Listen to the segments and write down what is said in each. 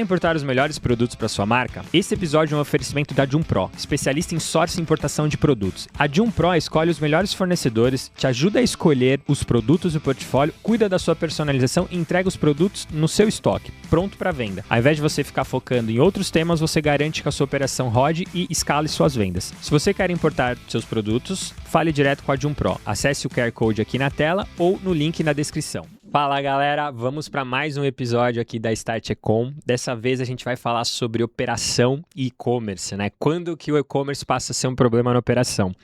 importar os melhores produtos para sua marca? Esse episódio é um oferecimento da Joom Pro, especialista em sourcing e importação de produtos. A Joom Pro escolhe os melhores fornecedores, te ajuda a escolher os produtos do portfólio, cuida da sua personalização e entrega os produtos no seu estoque, pronto para venda. Ao invés de você ficar focando em outros temas, você garante que a sua operação rode e escale suas vendas. Se você quer importar seus produtos, fale direto com a Joom Pro. Acesse o QR Code aqui na tela ou no link na descrição. Fala galera, vamos para mais um episódio aqui da Start Ecom. Dessa vez a gente vai falar sobre operação e e-commerce, né? Quando que o e-commerce passa a ser um problema na operação?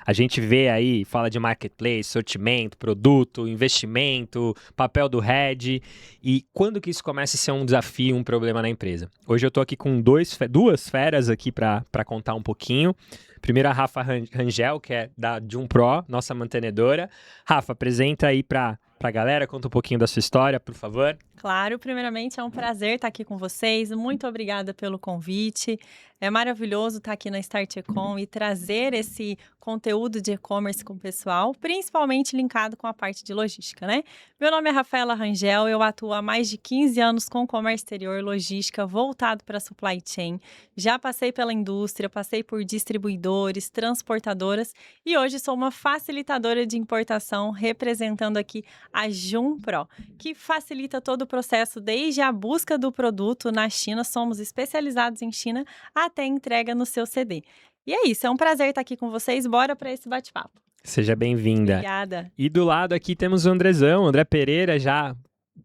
A gente vê aí, fala de marketplace, sortimento, produto, investimento, papel do head e quando que isso começa a ser um desafio, um problema na empresa? Hoje eu tô aqui com duas feras aqui para contar um pouquinho. Primeiro a Rafa Rangel, que é da Joom Pro, nossa mantenedora. Rafa, apresenta aí para a galera, conta um pouquinho da sua história, por favor. Claro, primeiramente é um prazer estar aqui com vocês, muito obrigada pelo convite. É maravilhoso estar aqui na Start Ecom e trazer esse conteúdo de e-commerce com o pessoal, principalmente linkado com a parte de logística, né? Meu nome é Rafaela Rangel, eu atuo há mais de 15 anos com comércio exterior e logística voltado para a supply chain. Já passei pela indústria, passei por distribuidores, transportadoras e hoje sou uma facilitadora de importação representando aqui a Joom Pro, que facilita todo o processo desde a busca do produto na China, somos especializados em China, até entrega no seu CD. E é isso, é um prazer estar aqui com vocês, bora para esse bate-papo. Seja bem-vinda. Obrigada. E do lado aqui temos o Andrezão, André Pereira, já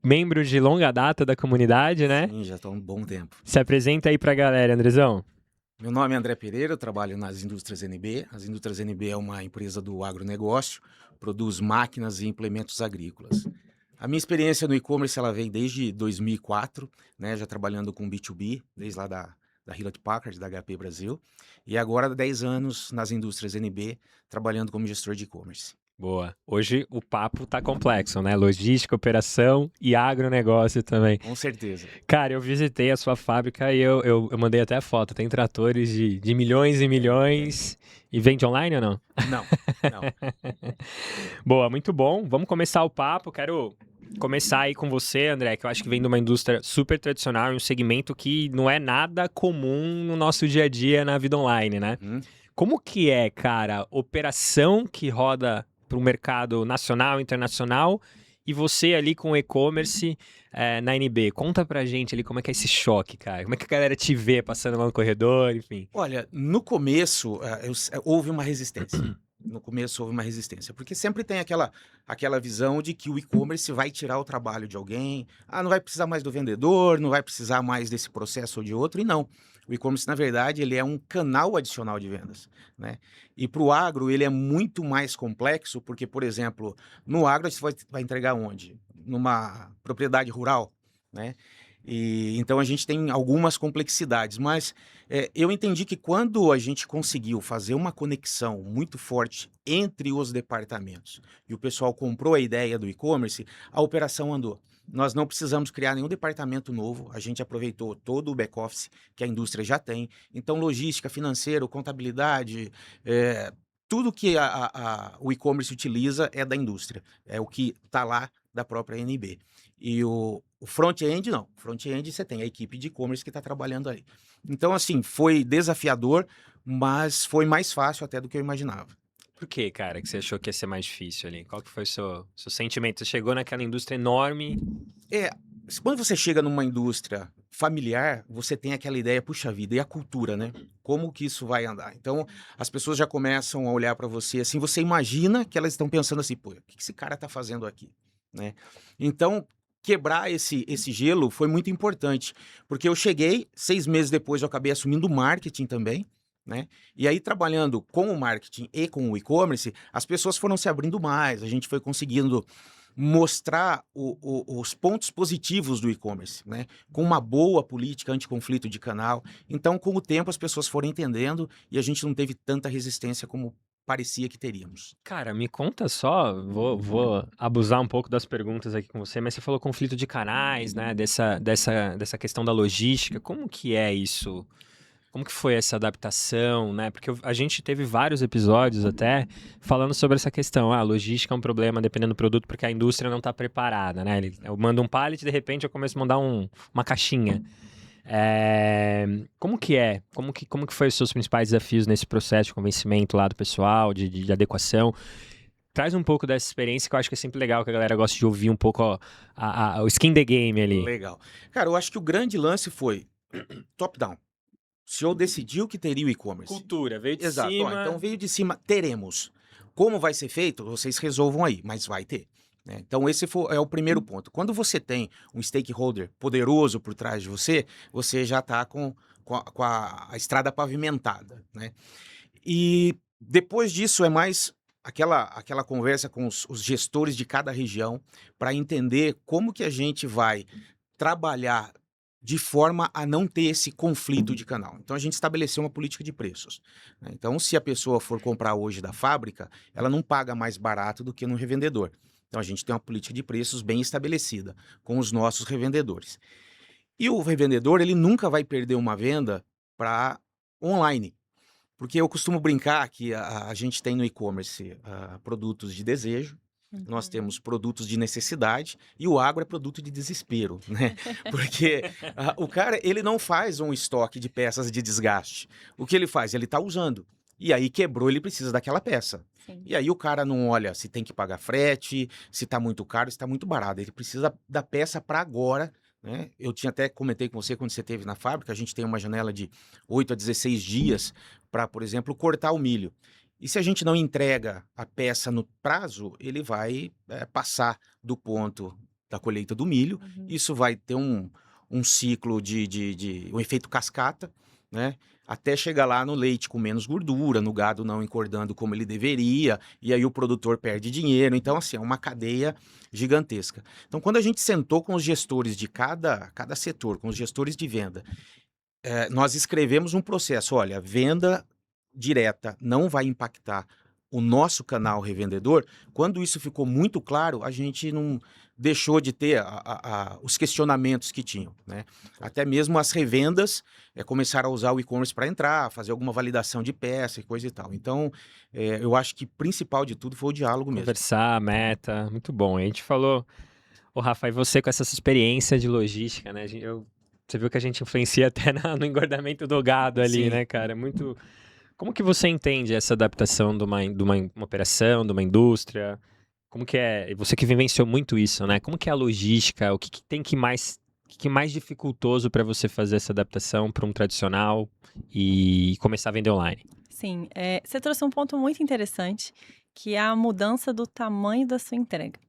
membro de longa data da comunidade, né? Sim, já estou há um bom tempo. Se apresenta aí pra galera, Andrezão. Meu nome é André Pereira, eu trabalho nas Indústrias NB. As Indústrias NB é uma empresa do agronegócio, produz máquinas e implementos agrícolas. A minha experiência no e-commerce ela vem desde 2004, né, já trabalhando com B2B, desde lá da Hewlett Packard, da HP Brasil, e agora há 10 anos nas Indústrias NB, trabalhando como gestor de e-commerce. Boa. Hoje o papo tá complexo, né? Logística, operação e agronegócio também. Com certeza. Cara, eu visitei a sua fábrica e eu mandei até foto. Tem tratores de milhões e milhões. E vende online ou não? Não. Boa, muito bom. Vamos começar o papo. Quero começar aí com você, André, que eu acho que vem de uma indústria super tradicional, um segmento que não é nada comum no nosso dia a dia na vida online, né? Como que é, cara, operação que roda para o mercado nacional, internacional, e você ali com o-e-commerce na NB? Conta pra gente ali como é que é esse choque, cara. Como é que a galera te vê passando lá no corredor, enfim. Olha, no começo houve uma resistência. Porque sempre tem aquela visão de que o e-commerce vai tirar o trabalho de alguém, não vai precisar mais do vendedor, não vai precisar mais desse processo ou de outro, e não. O e-commerce, na verdade, ele é um canal adicional de vendas, né? E para o agro, ele é muito mais complexo, porque, por exemplo, no agro, você vai entregar onde? Numa propriedade rural, né? E então a gente tem algumas complexidades, mas eu entendi que quando a gente conseguiu fazer uma conexão muito forte entre os departamentos e o pessoal comprou a ideia do e-commerce, a operação andou. Nós não precisamos criar nenhum departamento novo, a gente aproveitou todo o back-office que a indústria já tem. Então, logística, financeiro, contabilidade, tudo que o e-commerce utiliza é da indústria, é o que está lá da própria NB. E o front-end, não. Front-end você tem a equipe de e-commerce que está trabalhando ali. Então, assim, foi desafiador, mas foi mais fácil até do que eu imaginava. Por que, cara, que você achou que ia ser mais difícil ali? Qual que foi o seu sentimento? Você chegou naquela indústria enorme... Quando você chega numa indústria familiar, você tem aquela ideia, puxa vida, e a cultura, né? Como que isso vai andar? Então, as pessoas já começam a olhar para você assim, você imagina que elas estão pensando assim, pô, o que esse cara está fazendo aqui? Né? Então, quebrar esse gelo foi muito importante, porque eu cheguei, 6 meses depois eu acabei assumindo o marketing também, né? E aí, trabalhando com o marketing e com o e-commerce, as pessoas foram se abrindo mais, a gente foi conseguindo mostrar os pontos positivos do e-commerce, né? Com uma boa política anti-conflito de canal. Então, com o tempo, as pessoas foram entendendo e a gente não teve tanta resistência como parecia que teríamos. Cara, me conta só, vou abusar um pouco das perguntas aqui com você, mas você falou conflito de canais, né? Dessa questão da logística. Como que é isso? Como que foi essa adaptação, né? Porque a gente teve vários episódios até falando sobre essa questão. A logística é um problema dependendo do produto porque a indústria não está preparada, né? Eu mando um pallet e de repente eu começo a mandar uma caixinha. Como que é? Como que foi os seus principais desafios nesse processo de convencimento lá do pessoal, de adequação? Traz um pouco dessa experiência que eu acho que é sempre legal, que a galera gosta de ouvir um pouco ó, o skin the game ali. Legal. Cara, eu acho que o grande lance foi top-down. O senhor decidiu que teria o e-commerce. Cultura, veio de Exato. Ó, cima. então veio de cima, teremos. Como vai ser feito, vocês resolvam aí, mas vai ter. Né? Então esse é o primeiro ponto. Quando você tem um stakeholder poderoso por trás de você, você já está com a estrada pavimentada. Né? E depois disso é mais aquela conversa com os gestores de cada região para entender como que a gente vai trabalhar de forma a não ter esse conflito de canal. Então, a gente estabeleceu uma política de preços. Né? Então, se a pessoa for comprar hoje da fábrica, ela não paga mais barato do que no revendedor. Então, a gente tem uma política de preços bem estabelecida com os nossos revendedores. E o revendedor, ele nunca vai perder uma venda para online. Porque eu costumo brincar que a gente tem no e-commerce produtos de desejo, nós temos produtos de necessidade e o agro é produto de desespero, né? Porque o cara, ele não faz um estoque de peças de desgaste. O que ele faz? Ele está usando. E aí quebrou, ele precisa daquela peça. Sim. E aí o cara não olha se tem que pagar frete, se está muito caro, se está muito barato. Ele precisa da peça para agora. Né? Eu tinha até comentei com você quando você esteve na fábrica, a gente tem uma janela de 8 a 16 dias para, por exemplo, cortar o milho. E se a gente não entrega a peça no prazo, ele vai passar do ponto da colheita do milho. Isso vai ter um ciclo um efeito cascata, né? Até chegar lá no leite com menos gordura, no gado não engordando como ele deveria, e aí o produtor perde dinheiro. Então, assim, é uma cadeia gigantesca. Então, quando a gente sentou com os gestores de cada setor, com os gestores de venda, nós escrevemos um processo. Olha, venda direta não vai impactar o nosso canal revendedor. Quando isso ficou muito claro, a gente não deixou de ter os questionamentos que tinham. Né? Até mesmo as revendas começaram a usar o e-commerce para entrar, fazer alguma validação de peça e coisa e tal. Então, eu acho que principal de tudo foi o diálogo mesmo. Conversar, meta, muito bom. A gente falou, Rafa, e você com essa experiência de logística, né? Você viu que a gente influencia até no engordamento do gado ali, Sim. né, cara? Muito... Como que você entende essa adaptação de uma operação, de uma indústria? Como que é? Você que vivenciou muito isso, né? Como que é a logística? O que tem que mais dificultoso para você fazer essa adaptação para um tradicional e começar a vender online? Sim, você trouxe um ponto muito interessante, que é a mudança do tamanho da sua entrega.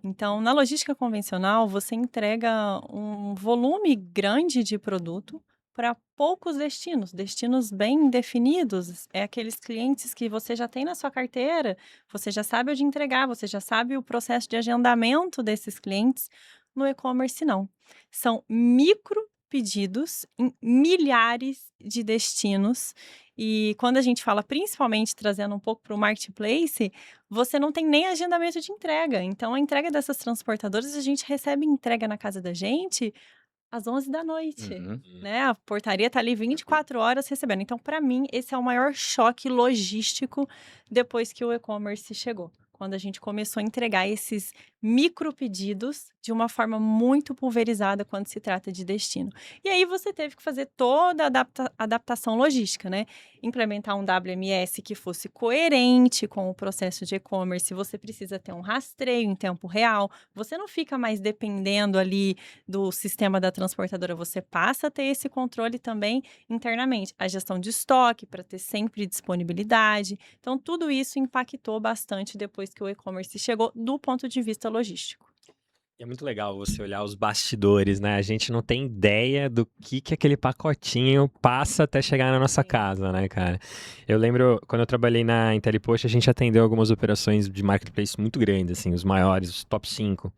Então, na logística convencional, você entrega um volume grande de produto para poucos destinos bem definidos. É aqueles clientes que você já tem na sua carteira, você já sabe onde entregar, você já sabe o processo de agendamento desses clientes. No e-commerce, não. São micro pedidos em milhares de destinos. E quando a gente fala, principalmente trazendo um pouco para o marketplace, você não tem nem agendamento de entrega. Então, a entrega dessas transportadoras, a gente recebe entrega na casa da gente às 11 da noite, né? A portaria está ali 24 horas recebendo. Então, para mim, esse é o maior choque logístico depois que o e-commerce chegou. Quando a gente começou a entregar esses micro pedidos de uma forma muito pulverizada quando se trata de destino. E aí você teve que fazer toda a adaptação logística, né? Implementar um WMS que fosse coerente com o processo de e-commerce. Você precisa ter um rastreio em tempo real. Você não fica mais dependendo ali do sistema da transportadora. Você passa a ter esse controle também internamente. A gestão de estoque para ter sempre disponibilidade. Então, tudo isso impactou bastante depois que o e-commerce chegou do ponto de vista logístico. É muito legal você olhar os bastidores, né? A gente não tem ideia do que aquele pacotinho passa até chegar na nossa casa, né, cara? Eu lembro, quando eu trabalhei na Intelipost, a gente atendeu algumas operações de marketplace muito grandes, assim, os maiores, os top 5.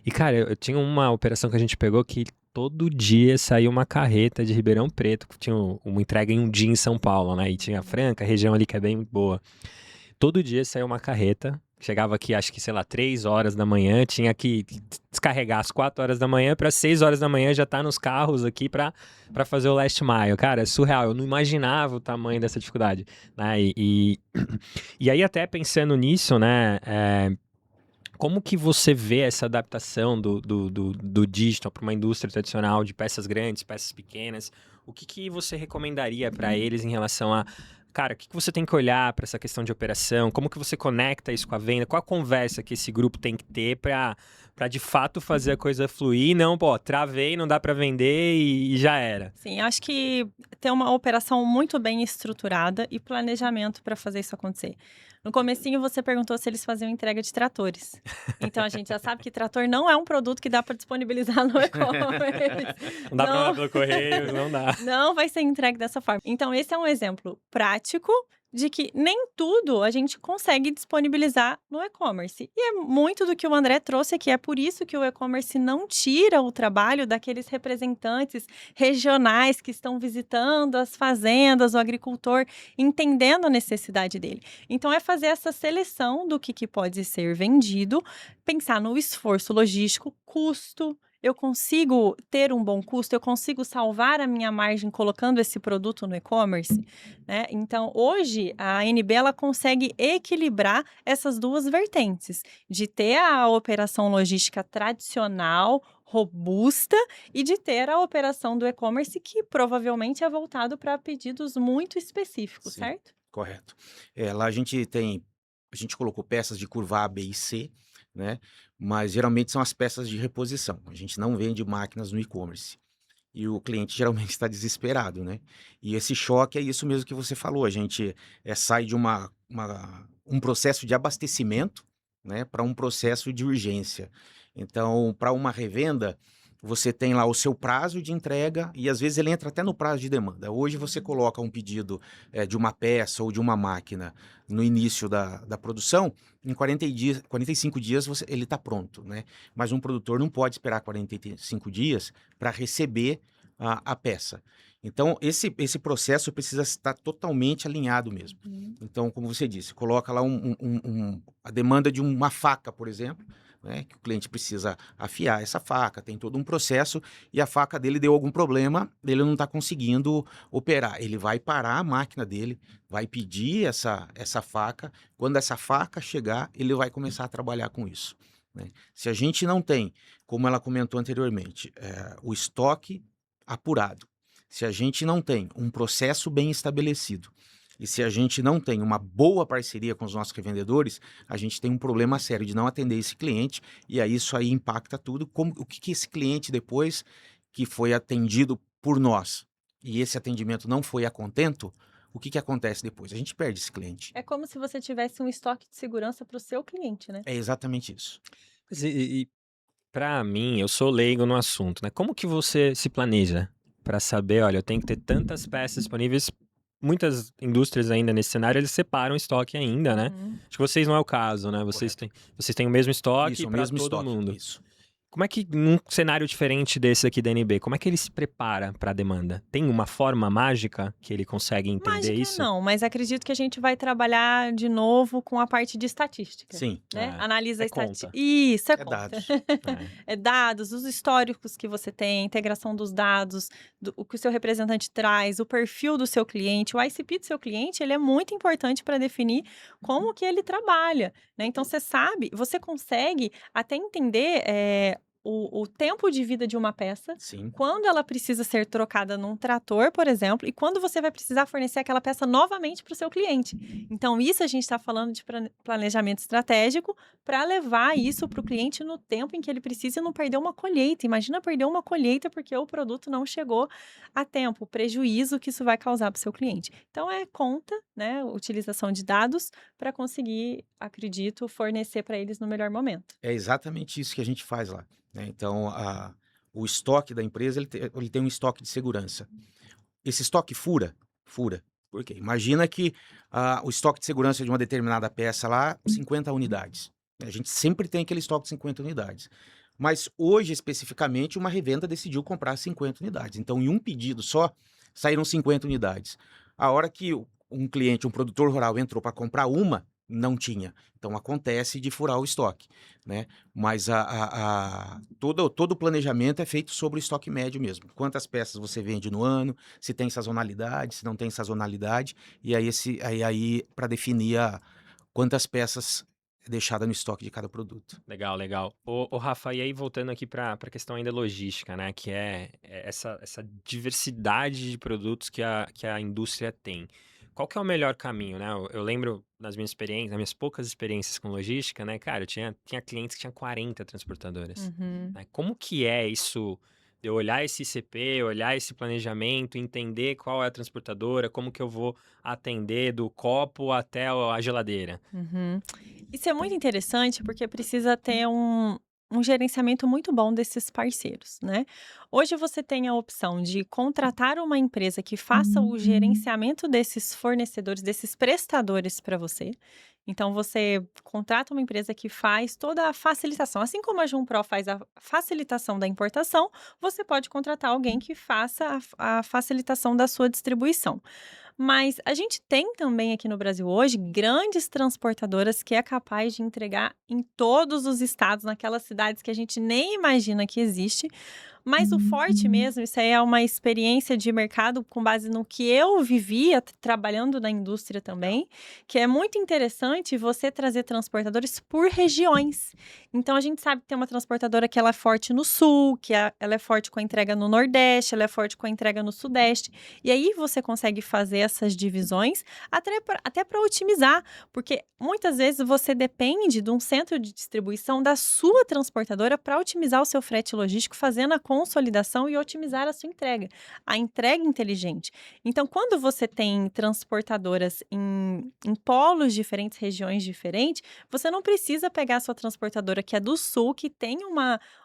E, cara, eu tinha uma operação que a gente pegou que todo dia saía uma carreta de Ribeirão Preto, que tinha uma entrega em um dia em São Paulo, né? E tinha a Franca, a região ali que é bem boa. Todo dia saía uma carreta, chegava aqui, acho que, 3 horas da manhã, tinha que descarregar às 4 horas da manhã, para 6 horas da manhã já tá nos carros aqui para fazer o last mile. Cara, é surreal, eu não imaginava o tamanho dessa dificuldade, né? E aí até pensando nisso, né, Como que você vê essa adaptação do digital para uma indústria tradicional de peças grandes, peças pequenas? O que você recomendaria para eles em relação a, cara, o que você tem que olhar para essa questão de operação? Como que você conecta isso com a venda? Qual a conversa que esse grupo tem que ter para de fato fazer a coisa fluir? Não, pô, travei, não dá para vender e já era. Sim, acho que ter uma operação muito bem estruturada e planejamento para fazer isso acontecer. No comecinho você perguntou se eles faziam entrega de tratores. Então a gente já sabe que trator não é um produto que dá para disponibilizar no e-commerce. Não dá para mandar pelo correio, não dá. Não vai ser entregue dessa forma. Então esse é um exemplo prático de que nem tudo a gente consegue disponibilizar no e-commerce. E é muito do que o André trouxe aqui. É por isso que o e-commerce não tira o trabalho daqueles representantes regionais que estão visitando as fazendas, o agricultor, entendendo a necessidade dele. Então, é fazer essa seleção do que pode ser vendido, pensar no esforço logístico, custo. Eu consigo ter um bom custo? Eu consigo salvar a minha margem colocando esse produto no e-commerce? Né? Então, hoje, a ANB ela consegue equilibrar essas duas vertentes, de ter a operação logística tradicional, robusta, e de ter a operação do e-commerce que provavelmente é voltado para pedidos muito específicos, Sim. certo? Correto. Lá a gente colocou peças de curva A, B e C, né? Mas geralmente são as peças de reposição. A gente não vende máquinas no e-commerce. E o cliente geralmente está desesperado, né? E esse choque é isso mesmo que você falou. A gente sai de um processo de abastecimento, né, para um processo de urgência. Então, para uma revenda, você tem lá o seu prazo de entrega e às vezes ele entra até no prazo de demanda. Hoje você coloca um pedido de uma peça ou de uma máquina no início da produção, em 45 dias ele está pronto, né? Mas um produtor não pode esperar 45 dias para receber a peça. Então, esse processo precisa estar totalmente alinhado mesmo. Então, como você disse, coloca lá a demanda de uma faca, por exemplo, né, que o cliente precisa afiar essa faca, tem todo um processo e a faca dele deu algum problema, ele não está conseguindo operar. Ele vai parar a máquina dele, vai pedir essa faca. Quando essa faca chegar, ele vai começar a trabalhar com isso, né? Se a gente não tem, como ela comentou anteriormente, o estoque apurado, se a gente não tem um processo bem estabelecido, e se a gente não tem uma boa parceria com os nossos revendedores, a gente tem um problema sério de não atender esse cliente, e aí isso aí impacta tudo. O que esse cliente, depois que foi atendido por nós, e esse atendimento não foi a contento, o que acontece depois? A gente perde esse cliente. É como se você tivesse um estoque de segurança para o seu cliente, né? É exatamente isso. E para mim, eu sou leigo no assunto, né? Como que você se planeja para saber, olha, eu tenho que ter tantas peças disponíveis? Muitas indústrias ainda nesse cenário, eles separam estoque ainda, né? Acho que vocês não é o caso, né? Vocês têm o mesmo estoque para todo mundo. Isso. Como é que, num cenário diferente desse aqui da NB, como é que ele se prepara para a demanda? Tem uma forma mágica que ele consegue entender Mágica isso? não, mas acredito que a gente vai trabalhar de novo com a parte de estatística. Sim. Né? Analisa a estatística. conta. Isso, é conta. Dados. É dados, os históricos que você tem, a integração dos dados, o que o seu representante traz, o perfil do seu cliente, o ICP do seu cliente, ele é muito importante para definir como que ele trabalha, né? Então, você consegue até entender o tempo de vida de uma peça, Sim. quando ela precisa ser trocada num trator, por exemplo, e quando você vai precisar fornecer aquela peça novamente para o seu cliente. Então, isso a gente está falando de planejamento estratégico para levar isso para o cliente no tempo em que ele precisa e não perder uma colheita. Imagina perder uma colheita porque o produto não chegou a tempo, o prejuízo que isso vai causar para o seu cliente. Então, é conta, né, utilização de dados para conseguir, acredito, fornecer para eles no melhor momento. É exatamente isso que a gente faz lá, né? Então, o estoque da empresa, ele tem um estoque de segurança. Esse estoque fura. Por quê? Imagina que o estoque de segurança de uma determinada peça lá, 50 unidades. A gente sempre tem aquele estoque de 50 unidades. Mas hoje, especificamente, uma revenda decidiu comprar 50 unidades. Então, em um pedido só, saíram 50 unidades. A hora que um cliente, um produtor rural entrou para comprar uma, não tinha. Então, acontece de furar o estoque, né? Mas todo o planejamento é feito sobre o estoque médio mesmo. Quantas peças você vende no ano, se tem sazonalidade, se não tem sazonalidade, e aí para definir quantas peças deixada no estoque de cada produto. Legal, legal. Ô, Rafa, e aí voltando aqui para a questão ainda logística, né? Que é essa diversidade de produtos que a indústria tem. Qual que é o melhor caminho, né? Eu lembro nas minhas poucas experiências com logística, né? Cara, tinha clientes que tinham 40 transportadoras. Uhum. Né? Como que é isso? De eu olhar esse ICP, olhar esse planejamento, entender qual é a transportadora, como que eu vou atender do copo até a geladeira. Uhum. Isso é muito interessante porque precisa ter um gerenciamento muito bom desses parceiros, né? Hoje você tem a opção de contratar uma empresa que faça o gerenciamento desses fornecedores, desses prestadores para você. Então você contrata uma empresa que faz toda a facilitação. Assim como a Jumpro faz a facilitação da importação, você pode contratar alguém que faça a facilitação da sua distribuição. Mas a gente tem também aqui no Brasil hoje grandes transportadoras que é capaz de entregar em todos os estados, naquelas cidades que a gente nem imagina que existe. Mas o forte mesmo, isso aí é uma experiência de mercado com base no que eu vivia trabalhando na indústria também, que é muito interessante você trazer transportadores por regiões. Então a gente sabe que tem uma transportadora que ela é forte no sul, ela é forte com a entrega no Nordeste, ela é forte com a entrega no Sudeste. E aí você consegue fazer essas divisões até para otimizar, porque muitas vezes você depende de um centro de distribuição da sua transportadora para otimizar o seu frete logístico, fazendo a consolidação e otimizar a sua entrega, a entrega inteligente. Então, quando você tem transportadoras em polos diferentes, regiões diferentes, você não precisa pegar a sua transportadora que é do sul, que tem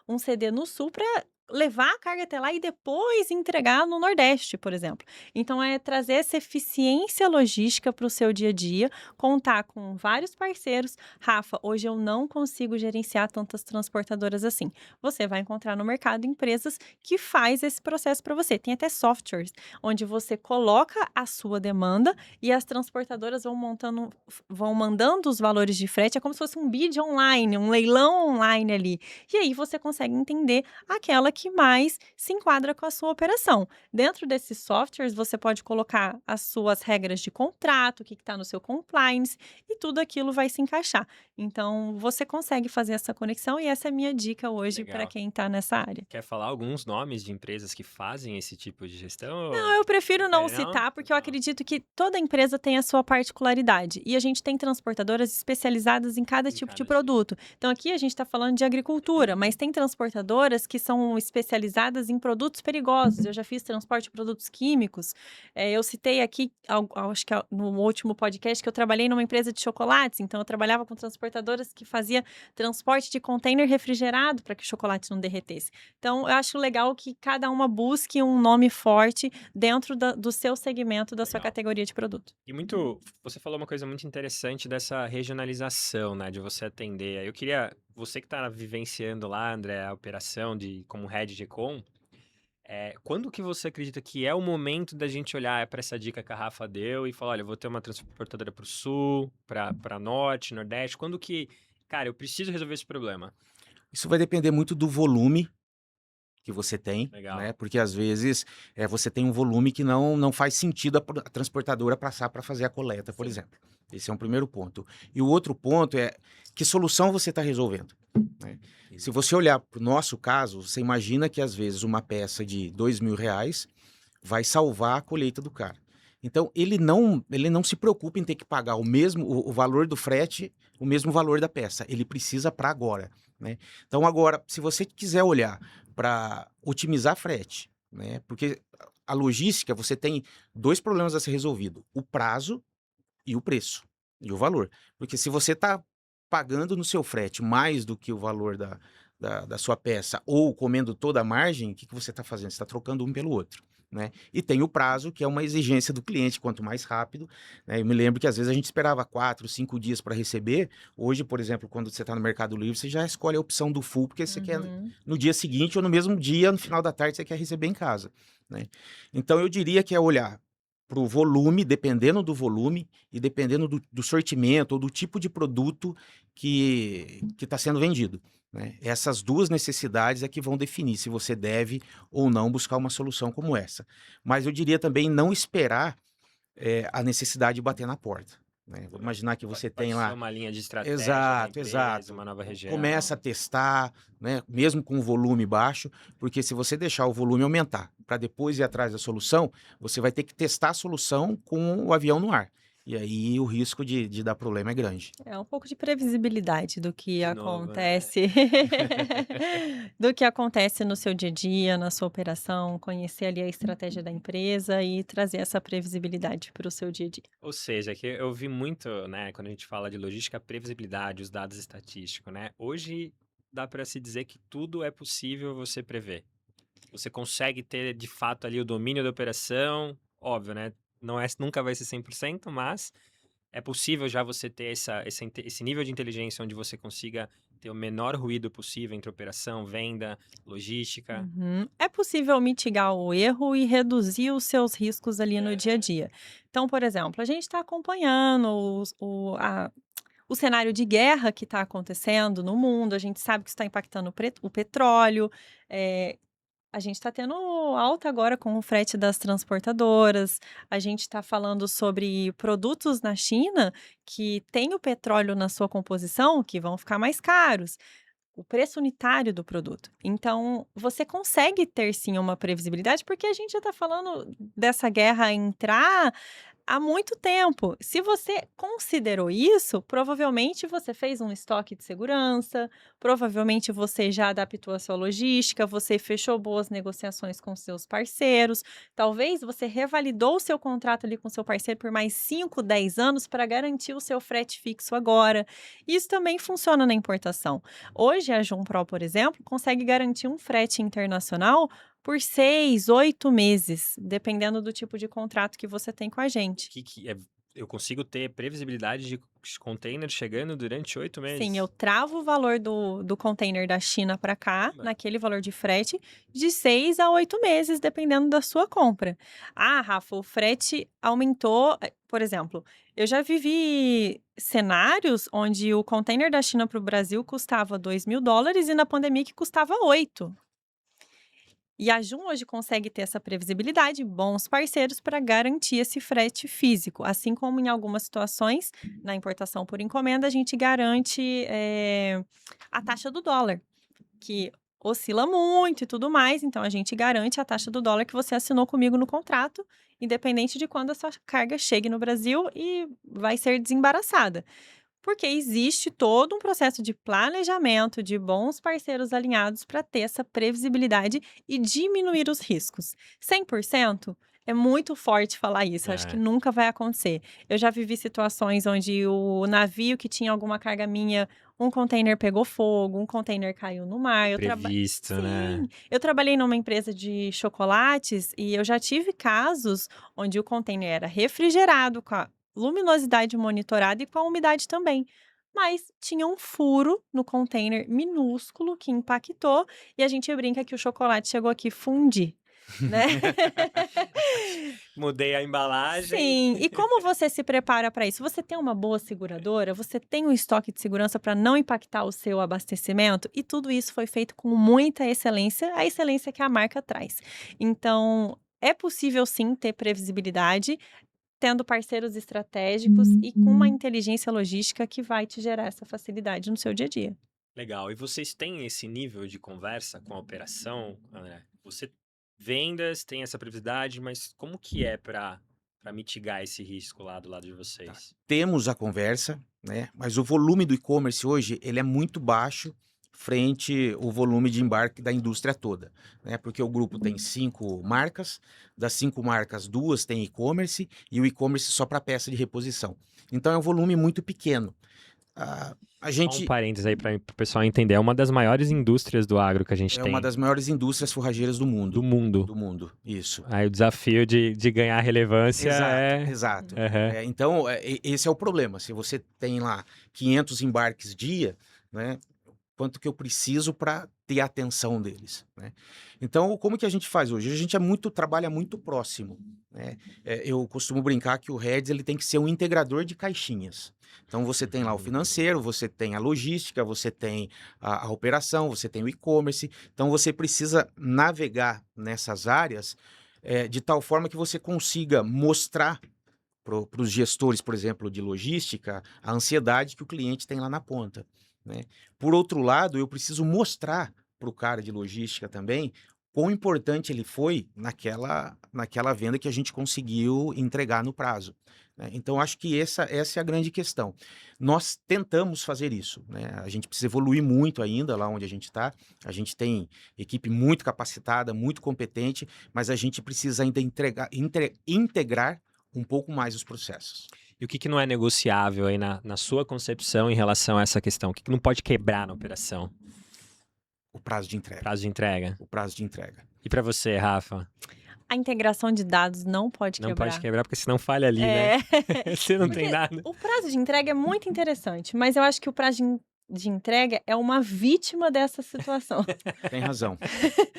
um CD no sul, para levar a carga até lá e depois entregar no Nordeste, por exemplo. Então, é trazer essa eficiência logística para o seu dia a dia, contar com vários parceiros. Rafa, hoje eu não consigo gerenciar tantas transportadoras assim. Você vai encontrar no mercado empresas que faz esse processo para você. Tem até softwares onde você coloca a sua demanda e as transportadoras vão mandando os valores de frete. É como se fosse um bid online, um leilão online ali. E aí você consegue entender aquela que mais se enquadra com a sua operação. Dentro desses softwares, você pode colocar as suas regras de contrato, o que está no seu compliance, e tudo aquilo vai se encaixar. Então, você consegue fazer essa conexão e essa é a minha dica hoje para Legal. quem está nessa área. Quer falar alguns nomes de empresas que fazem esse tipo de gestão? Não, eu prefiro não Prefere não? citar, porque eu Não. acredito que toda empresa tem a sua particularidade. E a gente tem transportadoras especializadas em cada tipo de cada produto. Então, aqui a gente está falando de agricultura, mas tem transportadoras que são especializadas em produtos perigosos. Eu já fiz transporte de produtos químicos. Eu citei aqui, acho que no último podcast, que eu trabalhei numa empresa de chocolates. Então, eu trabalhava com transportadoras que fazia transporte de container refrigerado para que o chocolate não derretesse. Então, eu acho legal que cada uma busque um nome forte dentro do seu segmento, da sua Legal. categoria de produto. E você falou uma coisa muito interessante dessa regionalização, né, de você atender. Aí eu queria, você que está vivenciando lá, André, a operação como head de Econ, quando que você acredita que é o momento da gente olhar para essa dica que a Rafa deu e falar, olha, eu vou ter uma transportadora para o sul, para norte, nordeste, quando que, cara, eu preciso resolver esse problema? Isso vai depender muito do volume que você tem, Legal. né? Porque às vezes você tem um volume que não faz sentido a transportadora passar para fazer a coleta, por Sim. exemplo. Esse é um primeiro ponto. E o outro ponto é que solução você está resolvendo, né? Se você olhar para o nosso caso, você imagina que às vezes uma peça de R$ 2.000 vai salvar a colheita do cara. Então, ele não se preocupa em ter que pagar o valor do frete, o mesmo valor da peça. Ele precisa para agora, né? Então, agora, se você quiser olhar para otimizar frete, né? Porque a logística, você tem dois problemas a ser resolvido: o prazo e o preço, e o valor. Porque se você está pagando no seu frete mais do que o valor da sua peça ou comendo toda a margem, o que você está fazendo? Você está trocando um pelo outro, né? E tem o prazo, que é uma exigência do cliente, quanto mais rápido, né? Eu me lembro que às vezes a gente esperava 4, 5 dias para receber. Hoje, por exemplo, quando você está no Mercado Livre, você já escolhe a opção do full, porque você quer no dia seguinte ou no mesmo dia, no final da tarde, você quer receber em casa, né? Então, eu diria que é olhar para o volume, dependendo do volume e dependendo do sortimento ou do tipo de produto que está sendo vendido, né? Essas duas necessidades é que vão definir se você deve ou não buscar uma solução como essa. Mas eu diria também não esperar a necessidade de bater na porta, né? Vamos imaginar que você Pode tem ser lá. uma linha de estratégia da Exato, empresa, exato. uma nova região. Começa a testar, né? Mesmo com o volume baixo, porque se você deixar o volume aumentar para depois ir atrás da solução, você vai ter que testar a solução com o avião no ar. E aí o risco de dar problema é grande. É um pouco de previsibilidade do que De novo, né? acontece, do que acontece no seu dia a dia, na sua operação, conhecer ali a estratégia da empresa e trazer essa previsibilidade para o seu dia a dia. Ou seja, que eu vi muito, né, quando a gente fala de logística, a previsibilidade, os dados estatísticos, né? Hoje dá para se dizer que tudo é possível você prever. Você consegue ter, de fato, ali o domínio da operação, óbvio, né? Não é, nunca vai ser 100%, mas é possível já você ter esse nível de inteligência onde você consiga ter o menor ruído possível entre operação, venda, logística. Uhum. É possível mitigar o erro e reduzir os seus riscos ali no dia a dia. Então, por exemplo, a gente está acompanhando o cenário de guerra que está acontecendo no mundo, a gente sabe que isso está impactando o petróleo, eh, a gente está tendo alta agora com o frete das transportadoras, a gente está falando sobre produtos na China que têm o petróleo na sua composição, que vão ficar mais caros, o preço unitário do produto. Então, você consegue ter sim uma previsibilidade, porque a gente já está falando dessa guerra entrar há muito tempo. Se você considerou isso, provavelmente você fez um estoque de segurança, provavelmente você já adaptou a sua logística, você fechou boas negociações com seus parceiros, talvez você revalidou o seu contrato ali com seu parceiro por mais 5, 10 anos para garantir o seu frete fixo agora. Isso também funciona na importação. Hoje a Jumpro, por exemplo, consegue garantir um frete internacional por 6, 8 meses, dependendo do tipo de contrato que você tem com a gente. Eu consigo ter previsibilidade de container chegando durante 8 meses? Sim, eu travo o valor do container da China para cá, naquele valor de frete, de 6 a 8 meses, dependendo da sua compra. Ah, Rafa, o frete aumentou. Por exemplo, eu já vivi cenários onde o container da China para o Brasil custava $2.000 e na pandemia que custava 8. E a Jum hoje consegue ter essa previsibilidade, bons parceiros para garantir esse frete físico. Assim como em algumas situações, na importação por encomenda, a gente garante a taxa do dólar, que oscila muito e tudo mais. Então, a gente garante a taxa do dólar que você assinou comigo no contrato, independente de quando a sua carga chegue no Brasil e vai ser desembaraçada. Porque existe todo um processo de planejamento, de bons parceiros alinhados para ter essa previsibilidade e diminuir os riscos. 100% é muito forte falar isso, acho que nunca vai acontecer. Eu já vivi situações onde o navio que tinha alguma carga minha, um container pegou fogo, um container caiu no mar. Previsto, né? Sim, eu trabalhei numa empresa de chocolates e eu já tive casos onde o container era refrigerado com a luminosidade monitorada e com a umidade também. Mas tinha um furo no container minúsculo que impactou e a gente brinca que o chocolate chegou aqui fundir, né? Mudei a embalagem. Sim, e como você se prepara para isso? Você tem uma boa seguradora? Você tem um estoque de segurança para não impactar o seu abastecimento? E tudo isso foi feito com muita excelência, a excelência que a marca traz. Então, é possível sim ter previsibilidade, tendo parceiros estratégicos e com uma inteligência logística que vai te gerar essa facilidade no seu dia a dia. Legal. E vocês têm esse nível de conversa com a operação, André? Você vendas, tem essa previsibilidade, mas como que é para mitigar esse risco lá do lado de vocês? Temos a conversa, né? Mas o volume do e-commerce hoje ele é muito baixo frente ao volume de embarque da indústria toda, né? Porque o grupo tem 5 marcas, das 5 marcas, 2 têm e-commerce e o e-commerce só para peça de reposição. Então é um volume muito pequeno. A Só um gente parênteses aí para o pessoal entender. É uma das maiores indústrias do agro que a gente é tem. uma das maiores indústrias forrageiras do mundo. Do mundo. Do mundo, isso. Aí o desafio de ganhar relevância Exato. Uhum. Então, esse é o problema. Se você tem lá 500 embarques dia, né? Quanto que eu preciso para ter a atenção deles, né? Então, como que a gente faz hoje? A gente trabalha muito próximo, né? Eu costumo brincar que o Heads ele tem que ser um integrador de caixinhas. Então, você tem lá o financeiro, você tem a logística, você tem a operação, você tem o e-commerce. Então, você precisa navegar nessas áreas de tal forma que você consiga mostrar para os gestores, por exemplo, de logística, a ansiedade que o cliente tem lá na ponta, né? Por outro lado, eu preciso mostrar para o cara de logística também quão importante ele foi naquela venda que a gente conseguiu entregar no prazo, né? Então, acho que essa é a grande questão. Nós tentamos fazer isso, né? A gente precisa evoluir muito ainda lá onde a gente está. A gente tem equipe muito capacitada, muito competente, mas a gente precisa ainda integrar um pouco mais os processos. E o que não é negociável aí na sua concepção em relação a essa questão? O que não pode quebrar na operação? O prazo de entrega. Prazo de entrega. O prazo de entrega. E para você, Rafa? A integração de dados não pode Não quebrar. pode quebrar, porque senão falha ali, né? Você não tem nada. O prazo de entrega é muito interessante, mas eu acho que o prazo de entrega é uma vítima dessa situação. Tem razão.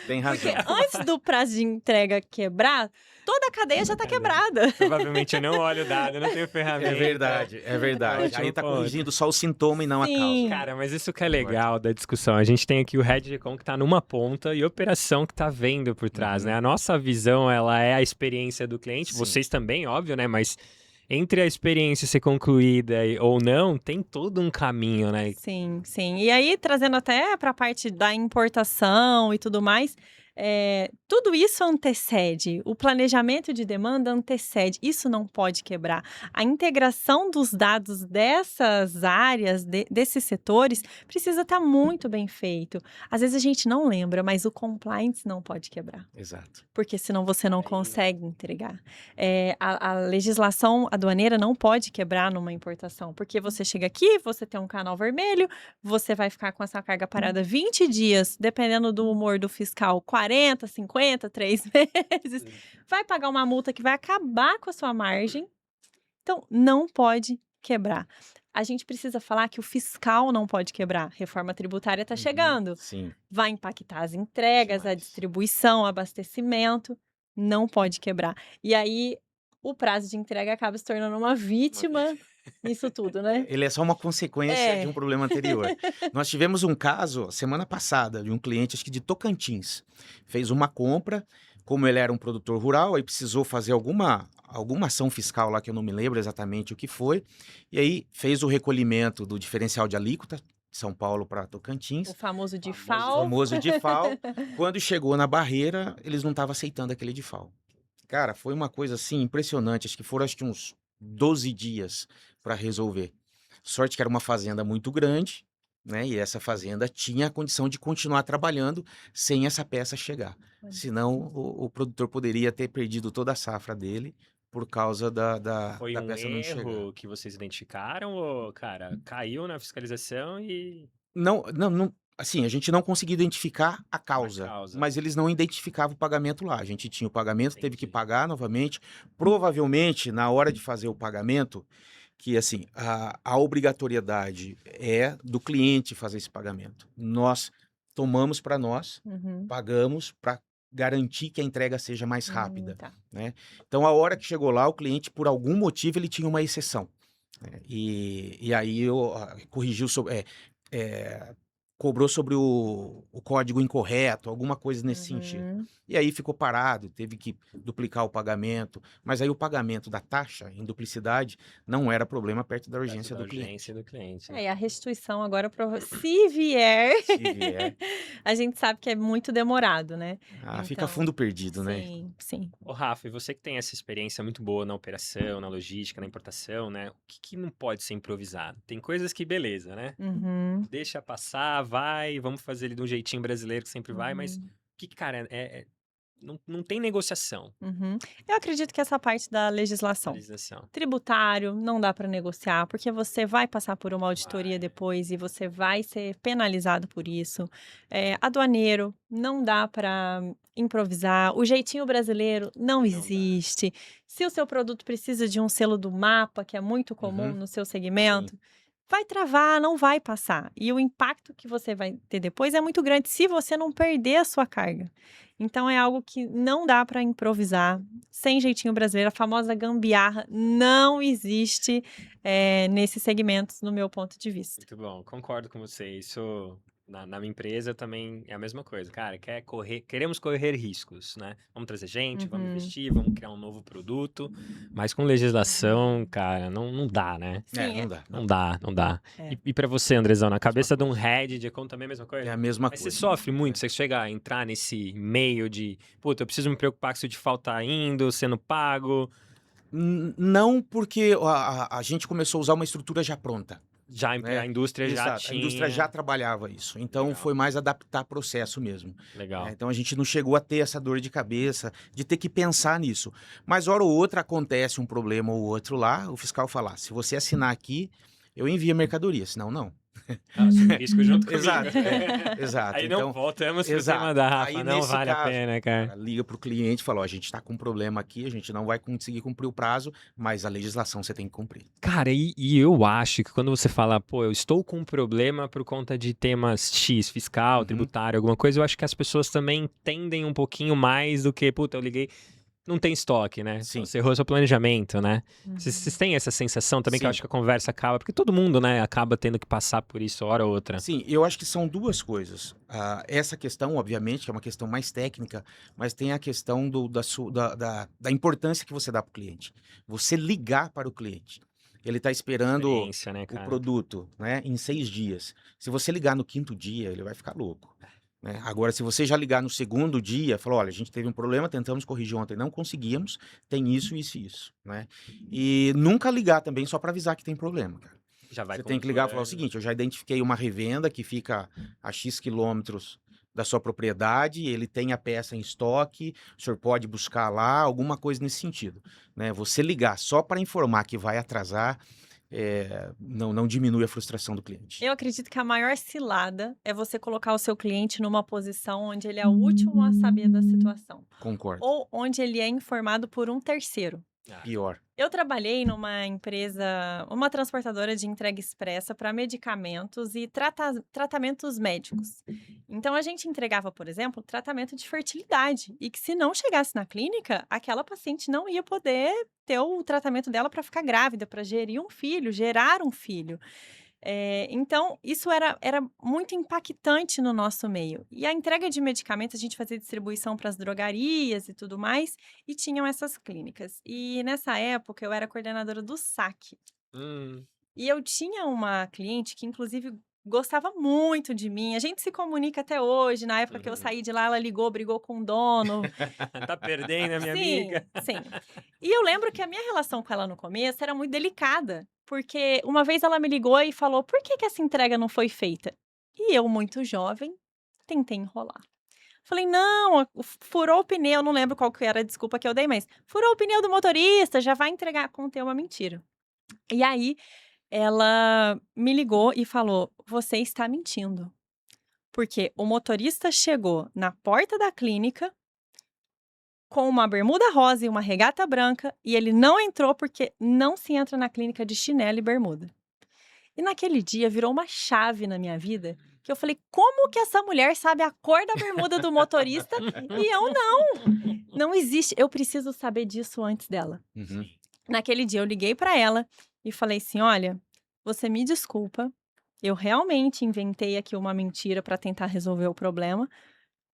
Tem razão. Porque antes do prazo de entrega quebrar, toda a cadeia já está quebrada. Provavelmente eu não olho o dado, eu não tenho ferramenta. É verdade, é verdade. Ótimo Aí tá ponto. corrigindo só o sintoma e não a Sim. causa. Cara, mas isso que é legal da discussão. A gente tem aqui o Head de Econ que tá numa ponta e operação que tá vendo por trás, né? A nossa visão, ela é a experiência do cliente. Sim. Vocês também, óbvio, né? Mas entre a experiência ser concluída ou não, tem todo um caminho, né? Sim, sim. E aí, trazendo até para a parte da importação e tudo mais, tudo isso antecede, o planejamento de demanda antecede, isso não pode quebrar. A integração dos dados dessas áreas, desses setores, precisa estar muito bem feito. Às vezes a gente não lembra, mas o compliance não pode quebrar, Exato. porque senão você não consegue entregar. A legislação aduaneira não pode quebrar numa importação, porque você chega aqui, você tem um canal vermelho, você vai ficar com essa carga parada 20 dias, dependendo do humor do fiscal, 40, 50, 3 meses, vai pagar uma multa que vai acabar com a sua margem. Então, não pode quebrar. A gente precisa falar que o fiscal não pode quebrar. Reforma tributária está chegando. Sim. Vai impactar as entregas, a Demais. distribuição, o abastecimento. Não pode quebrar. E aí, o prazo de entrega acaba se tornando uma vítima nisso tudo, né? Ele é só uma consequência de um problema anterior. Nós tivemos um caso semana passada de um cliente, acho que de Tocantins, fez uma compra, como ele era um produtor rural, aí precisou fazer alguma ação fiscal lá que eu não me lembro exatamente o que foi, e aí fez o recolhimento do diferencial de alíquota de São Paulo para Tocantins. O famoso O DIFAL. famoso DIFAL. Quando chegou na barreira, eles não estavam aceitando aquele DIFAL. Cara, foi uma coisa assim impressionante. Acho que uns 12 dias para resolver. Sorte que era uma fazenda muito grande, né? E essa fazenda tinha a condição de continuar trabalhando sem essa peça chegar. Senão, o produtor poderia ter perdido toda a safra dele por causa da Foi um peça não chegar. erro que vocês identificaram ou, cara, caiu na fiscalização e... Não, assim, a gente não conseguia identificar a causa, causa. mas eles não identificavam o pagamento lá. A gente tinha o pagamento, teve que Entendi. pagar novamente. Provavelmente, na hora de fazer o pagamento, que assim, a obrigatoriedade é do cliente fazer esse pagamento. Nós tomamos para nós, Uhum. pagamos para garantir que a entrega seja mais rápida. Tá. Então, a hora que chegou lá, o cliente, por algum motivo, ele tinha uma exceção, né? E aí corrigiu sobre, cobrou sobre o código incorreto, alguma coisa nesse sentido. Uhum. E aí ficou parado, teve que duplicar o pagamento. Mas aí o pagamento da taxa em duplicidade não era problema perto da urgência do cliente. urgência do cliente. E a restituição agora, se vier, Se vier, a gente sabe que é muito demorado, né? fica Então, fundo perdido, né? Sim, sim. Ô, Rafa, e você que tem essa experiência muito boa na operação, na logística, na importação, né? O que não pode ser improvisado? Tem coisas que, beleza, né? Uhum. Deixa passar, vai, vamos fazer ele de um jeitinho brasileiro que sempre vai, mas o que, cara, não tem negociação. Uhum. Eu acredito que essa parte da legislação. Legislação. Tributário, não dá para negociar, porque você vai passar por uma auditoria depois e você vai ser penalizado por isso. Aduaneiro, não dá para improvisar. O jeitinho brasileiro não existe. Se o seu produto precisa de um selo do mapa, que é muito comum Uhum. no seu segmento, vai travar, não vai passar. E o impacto que você vai ter depois é muito grande se você não perder a sua carga. Então, é algo que não dá para improvisar, sem jeitinho brasileiro. A famosa gambiarra não existe nesses segmentos, no meu ponto de vista. Muito bom, concordo com você. Isso Na minha empresa eu também é a mesma coisa. Cara, queremos correr riscos, né? Vamos trazer gente, vamos Uhum. investir, vamos criar um novo produto. Mas com legislação, cara, não dá, né? Sim, Não dá. Não dá, não dá. É. E pra você, Andrezão, na cabeça de um coisa. head de econ também é a mesma É coisa? a mesma Mas você coisa. sofre muito, você chega a entrar nesse meio de, puta, eu preciso me preocupar se o default tá indo, sendo pago. Não, porque a gente começou a usar uma estrutura já pronta. Já a Né? indústria já Exato, a indústria já tinha. trabalhava isso. Então Legal. foi mais adaptar processo mesmo. Legal. Então a gente não chegou a ter essa dor de cabeça de ter que pensar nisso. Mas hora ou outra acontece um problema ou outro lá, o fiscal fala: se você assinar aqui, eu envio a mercadoria, senão não. Assume risco junto comigo. Exato, exato. Aí não Então, voltamos pro exato. tema da Rafa, Aí, não nesse vale a caso, pena, cara. cara, liga pro cliente e fala: ó, a gente tá com um problema aqui, a gente não vai conseguir cumprir o prazo, mas a legislação você tem que cumprir. Cara, e eu acho que quando você fala, pô, eu estou com um problema por conta de temas X, fiscal, tributário, alguma coisa, eu acho que as pessoas também entendem um pouquinho mais do que, puta, eu liguei, não tem estoque, né? Sim. Você errou seu planejamento, né? Uhum. Vocês têm essa sensação também que eu Sim. acho que a conversa acaba, porque todo mundo, né, acaba tendo que passar por isso hora ou outra. Sim, eu acho que são duas coisas. Essa questão, obviamente, que é uma questão mais técnica, mas tem a questão da importância que você dá para o cliente. Você ligar para o cliente. Ele está esperando Experiência, né, o cara? produto, né, em 6 dias. Se você ligar no 5º dia, ele vai ficar louco. Né? Agora, se você já ligar no 2º dia, falar: olha, a gente teve um problema, tentamos corrigir ontem, não conseguimos, tem isso, isso e isso. Né? E nunca ligar também só para avisar que tem problema, cara. Já vai Você tem que ligar e falar o pontuando. seguinte: eu já identifiquei uma revenda que fica a X quilômetros da sua propriedade, ele tem a peça em estoque, o senhor pode buscar lá, alguma coisa nesse sentido. Né? Você ligar só para informar que vai atrasar, não diminui a frustração do cliente. Eu acredito que a maior cilada é você colocar o seu cliente numa posição onde ele é o último a saber da situação, Concordo. ou onde ele é informado por um terceiro. Pior. Eu trabalhei numa empresa, uma transportadora de entrega expressa para medicamentos e tratamentos médicos. Então, a gente entregava, por exemplo, tratamento de fertilidade. E que se não chegasse na clínica, aquela paciente não ia poder ter o tratamento dela para ficar grávida, para gerir um filho, gerar um filho. Então, isso era muito impactante no nosso meio. E a entrega de medicamentos, a gente fazia distribuição para as drogarias e tudo mais, e tinham essas clínicas. E nessa época, eu era coordenadora do saque. E eu tinha uma cliente que, inclusive, gostava muito de mim. A gente se comunica até hoje. Na época que eu saí de lá, ela ligou, brigou com o dono. Tá perdendo a minha Sim, amiga. sim. E eu lembro que a minha relação com ela no começo era muito delicada, porque uma vez ela me ligou e falou: por que essa entrega não foi feita? E eu, muito jovem, tentei enrolar. Falei: não, furou o pneu, não lembro qual que era a desculpa que eu dei, mas furou o pneu do motorista, já vai entregar. Contei uma mentira. E aí, ela me ligou e falou: você está mentindo. Porque o motorista chegou na porta da clínica com uma bermuda rosa e uma regata branca, e ele não entrou porque não se entra na clínica de chinelo e bermuda. E naquele dia virou uma chave na minha vida, que eu falei: como que essa mulher sabe a cor da bermuda do motorista e eu não? Não existe, eu preciso saber disso antes dela. Uhum. Naquele dia eu liguei para ela e falei assim: olha, você me desculpa, eu realmente inventei aqui uma mentira para tentar resolver o problema,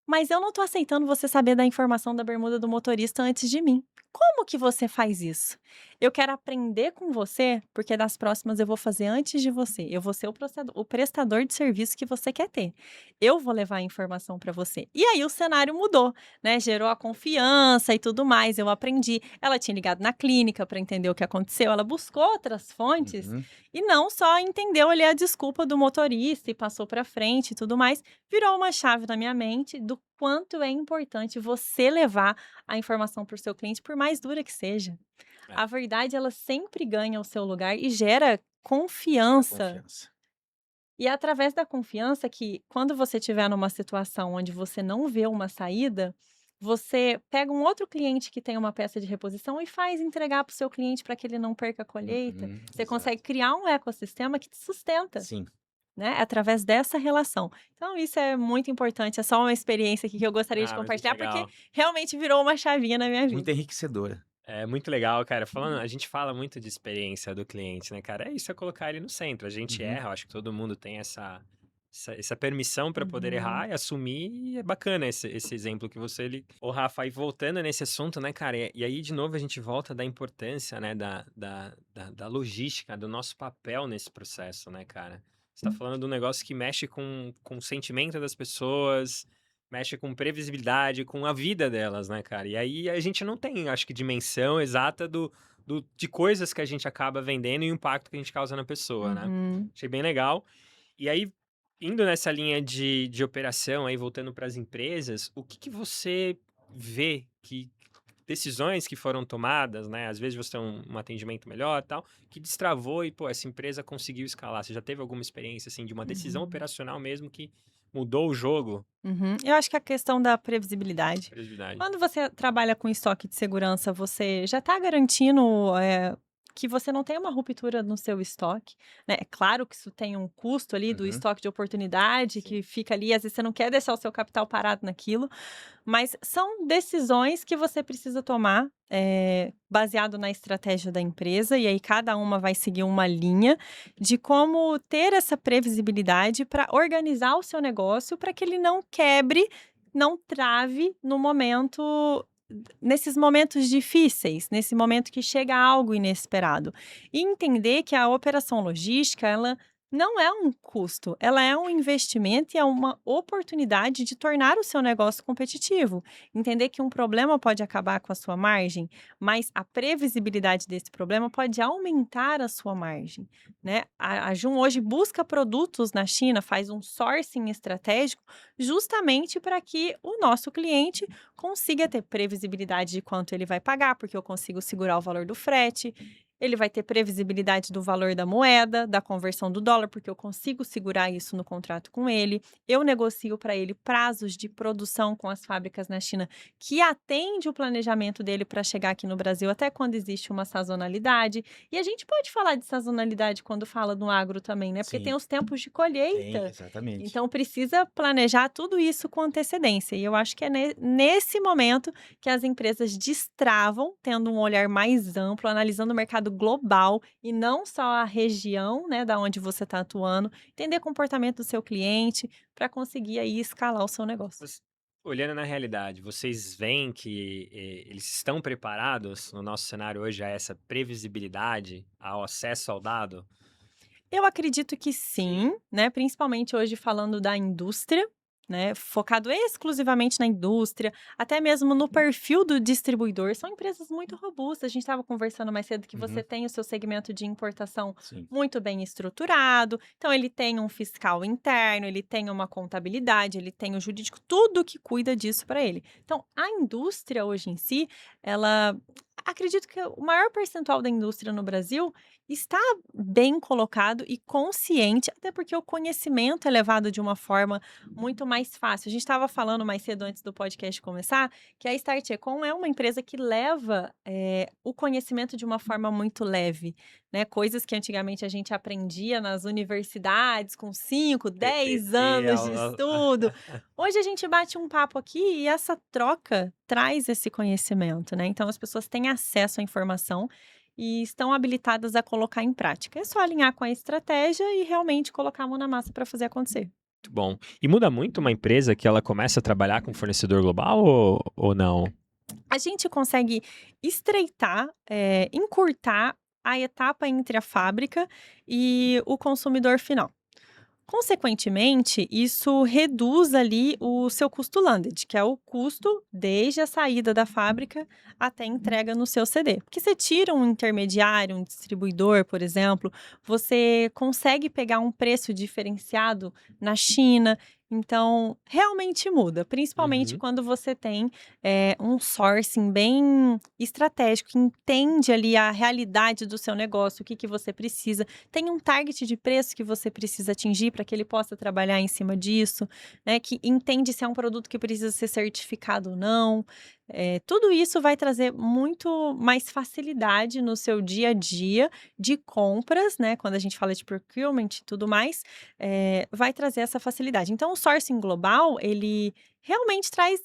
mas eu não tô aceitando você saber da informação da bermuda do motorista antes de mim. Como que você faz isso? Eu quero aprender com você, porque das próximas eu vou fazer antes de você. Eu vou ser o prestador de serviço que você quer ter. Eu vou levar a informação para você. E aí o cenário mudou, né? Gerou a confiança e tudo mais. Eu aprendi. Ela tinha ligado na clínica para entender o que aconteceu. Ela buscou outras fontes Uhum. e não só entendeu ali a desculpa do motorista e passou para frente e tudo mais. Virou uma chave na minha mente do quanto é importante você levar a informação para o seu cliente, por mais dura que seja. É. A verdade, ela sempre ganha o seu lugar e gera confiança. E é através da confiança que, quando você estiver numa situação onde você não vê uma saída, você pega um outro cliente que tem uma peça de reposição e faz entregar para o seu cliente para que ele não perca a colheita. Uhum, Você exato. consegue criar um ecossistema que te sustenta. Sim. Né, através dessa relação. Então isso é muito importante, é só uma experiência aqui que eu gostaria de Mas muito compartilhar, porque legal. realmente virou uma chavinha na minha vida. Muito enriquecedora. É muito legal, cara. A gente fala muito de experiência do cliente, né, cara? É isso, é colocar ele no centro. A gente Uhum. erra, eu acho que todo mundo tem essa permissão para poder errar e assumir, e é bacana esse exemplo que você... Ô, Rafa, e voltando nesse assunto, né, cara, e aí de novo a gente volta da importância, né, da logística, do nosso papel nesse processo, né, cara? Você tá falando de um negócio que mexe com o sentimento das pessoas, mexe com previsibilidade, com a vida delas, né, cara? E aí a gente não tem, acho que, dimensão exata de coisas que a gente acaba vendendo e o impacto que a gente causa na pessoa, né? Uhum. Achei bem legal. E aí, indo nessa linha de operação, aí voltando para as empresas, o que você vê que decisões que foram tomadas, né? Às vezes você tem um atendimento melhor, tal, que destravou e, pô, essa empresa conseguiu escalar. Você já teve alguma experiência, assim, de uma decisão operacional mesmo que mudou o jogo? Uhum. Eu acho que a questão da previsibilidade. Previsibilidade. Quando você trabalha com estoque de segurança, você já está garantindo que você não tem uma ruptura no seu estoque, né? É claro que isso tem um custo ali do Uhum. estoque de oportunidade, que fica ali, às vezes você não quer deixar o seu capital parado naquilo, mas são decisões que você precisa tomar baseado na estratégia da empresa, e aí cada uma vai seguir uma linha de como ter essa previsibilidade para organizar o seu negócio para que ele não quebre, não trave no momento, nesses momentos difíceis, nesse momento que chega algo inesperado. E entender que a operação logística, ela não é um custo, ela é um investimento e é uma oportunidade de tornar o seu negócio competitivo. Entender que um problema pode acabar com a sua margem, mas a previsibilidade desse problema pode aumentar a sua margem, né? A Jun hoje busca produtos na China, faz um sourcing estratégico justamente para que o nosso cliente consiga ter previsibilidade de quanto ele vai pagar, porque eu consigo segurar o valor do frete. Ele vai ter previsibilidade do valor da moeda, da conversão do dólar, porque eu consigo segurar isso no contrato com ele. Eu negocio para ele prazos de produção com as fábricas na China que atende o planejamento dele para chegar aqui no Brasil, até quando existe uma sazonalidade. E a gente pode falar de sazonalidade quando fala no agro também, né? Porque tem Sim, os tempos de tem, colheita. exatamente. Então precisa planejar tudo isso com antecedência. E eu acho que é nesse momento que as empresas destravam, tendo um olhar mais amplo, analisando o mercado global e não só a região, né, da onde você está atuando, entender o comportamento do seu cliente para conseguir aí escalar o seu negócio. Olhando na realidade, vocês veem que eles estão preparados no nosso cenário hoje a essa previsibilidade, ao acesso ao dado? Eu acredito que sim, né? Principalmente hoje falando da indústria, né? Focado exclusivamente na indústria, até mesmo no perfil do distribuidor. São empresas muito robustas. A gente estava conversando mais cedo que você Uhum. tem o seu segmento de importação Sim. muito bem estruturado. Então, ele tem um fiscal interno, ele tem uma contabilidade, ele tem o jurídico, tudo que cuida disso para ele. Então, a indústria hoje em si, ela. Acredito que o maior percentual da indústria no Brasil está bem colocado e consciente, até porque o conhecimento é levado de uma forma muito mais fácil. A gente estava falando mais cedo antes do podcast começar, que a Start Econ é uma empresa que leva o conhecimento de uma forma muito leve, né? Coisas que antigamente a gente aprendia nas universidades com 5, 10 PPT, anos de estudo. Hoje a gente bate um papo aqui e essa troca traz esse conhecimento, né? Então as pessoas têm acesso à informação e estão habilitadas a colocar em prática. É só alinhar com a estratégia e realmente colocar a mão na massa para fazer acontecer. Muito bom. E muda muito uma empresa que ela começa a trabalhar com fornecedor global ou não? A gente consegue estreitar, encurtar a etapa entre a fábrica e o consumidor final. Consequentemente, isso reduz ali o seu custo landed, que é o custo desde a saída da fábrica até a entrega no seu CD. Porque você tira um intermediário, um distribuidor, por exemplo, você consegue pegar um preço diferenciado na China. Então, realmente muda, principalmente Uhum. quando você tem um sourcing bem estratégico, que entende ali a realidade do seu negócio, o que você precisa, tem um target de preço que você precisa atingir para que ele possa trabalhar em cima disso, né? Que entende se é um produto que precisa ser certificado ou não. Tudo isso vai trazer muito mais facilidade no seu dia a dia de compras, né? Quando a gente fala de procurement e tudo mais, vai trazer essa facilidade. Então, o sourcing global, ele realmente traz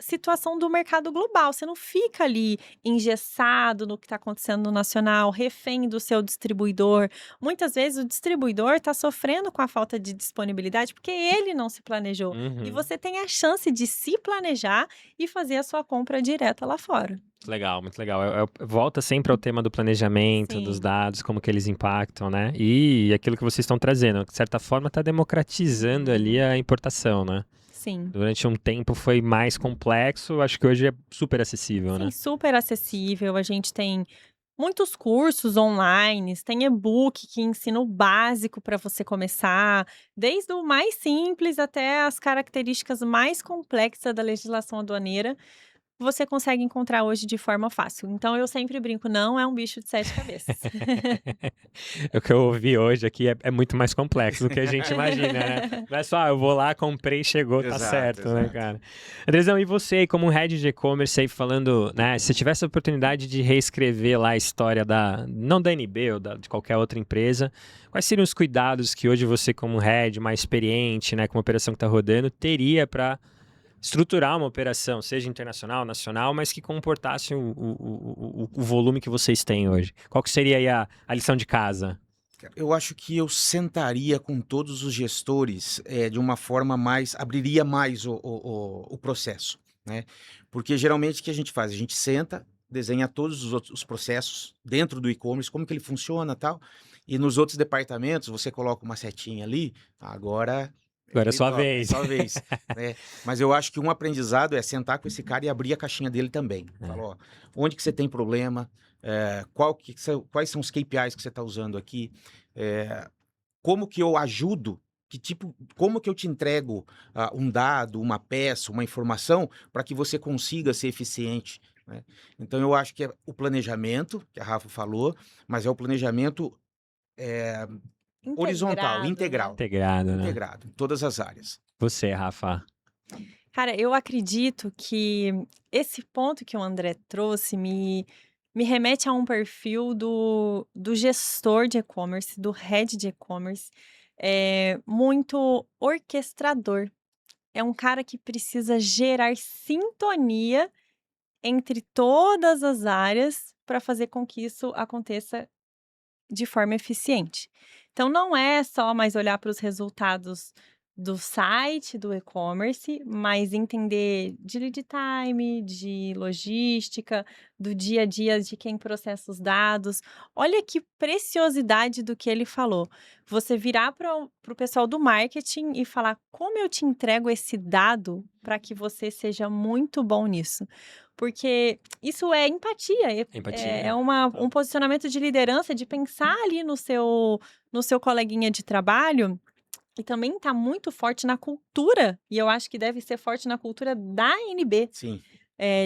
situação do mercado global. Você não fica ali engessado no que está acontecendo no nacional, refém do seu distribuidor. Muitas vezes o distribuidor está sofrendo com a falta de disponibilidade porque ele não se planejou. E Uhum. você tem a chance de se planejar e fazer a sua compra direta lá fora. Legal, muito legal. Volta sempre ao tema do planejamento, dos Sim. dados, como que eles impactam, né? E aquilo que vocês estão trazendo, de certa forma, está democratizando ali a importação, né? Sim. Durante um tempo foi mais complexo, acho que hoje é super acessível, né? Sim, super acessível. A gente tem muitos cursos online, tem e-book que ensina o básico para você começar, desde o mais simples até as características mais complexas da legislação aduaneira, você consegue encontrar hoje de forma fácil. Então eu sempre brinco, não é um bicho de 7 cabeças. O que eu ouvi hoje aqui é muito mais complexo do que a gente imagina, né? Não é só, eu vou lá, comprei, chegou, tá Exato, certo, né, exato. cara? Andrezão, e você aí, como head de e-commerce aí falando, né? Se você tivesse a oportunidade de reescrever lá a história não da NB ou de qualquer outra empresa, quais seriam os cuidados que hoje você, como head, mais experiente, né, com uma operação que tá rodando, teria para estruturar uma operação, seja internacional, nacional, mas que comportasse o volume que vocês têm hoje? Qual que seria aí a lição de casa? Eu acho que eu sentaria com todos os gestores de uma forma mais, abriria mais o processo, né? Porque geralmente o que a gente faz? A gente senta, desenha todos os processos dentro do e-commerce, como que ele funciona e tal, e nos outros departamentos você coloca uma setinha ali, agora Agora é ele sua toca, é vez. sua vez, né? Mas eu acho que um aprendizado é sentar com esse cara e abrir a caixinha dele também. Falar, ó, onde que você tem problema? Quais são os KPIs que você está usando aqui? Como que eu ajudo? Como que eu te entrego um dado, uma peça, uma informação para que você consiga ser eficiente, né? Então eu acho que é o planejamento, que a Rafa falou, mas é o planejamento horizontal, Integrado, né? Integrado, né? integrado, em todas as áreas. Você, Rafa. Cara, eu acredito que esse ponto que o André trouxe me remete a um perfil do gestor de e-commerce, do head de e-commerce, muito orquestrador. É um cara que precisa gerar sintonia entre todas as áreas para fazer com que isso aconteça de forma eficiente. Então não é só mais olhar para os resultados do site, do e-commerce, mas entender de lead time, de logística, do dia a dia de quem processa os dados. Olha que preciosidade do que ele falou. Você virar para o pessoal do marketing e falar como eu te entrego esse dado para que você seja muito bom nisso. Porque isso é empatia, Empatia. é um posicionamento de liderança, de pensar ali no seu coleguinha de trabalho, e também está muito forte na cultura, e eu acho que deve ser forte na cultura da NB. Sim.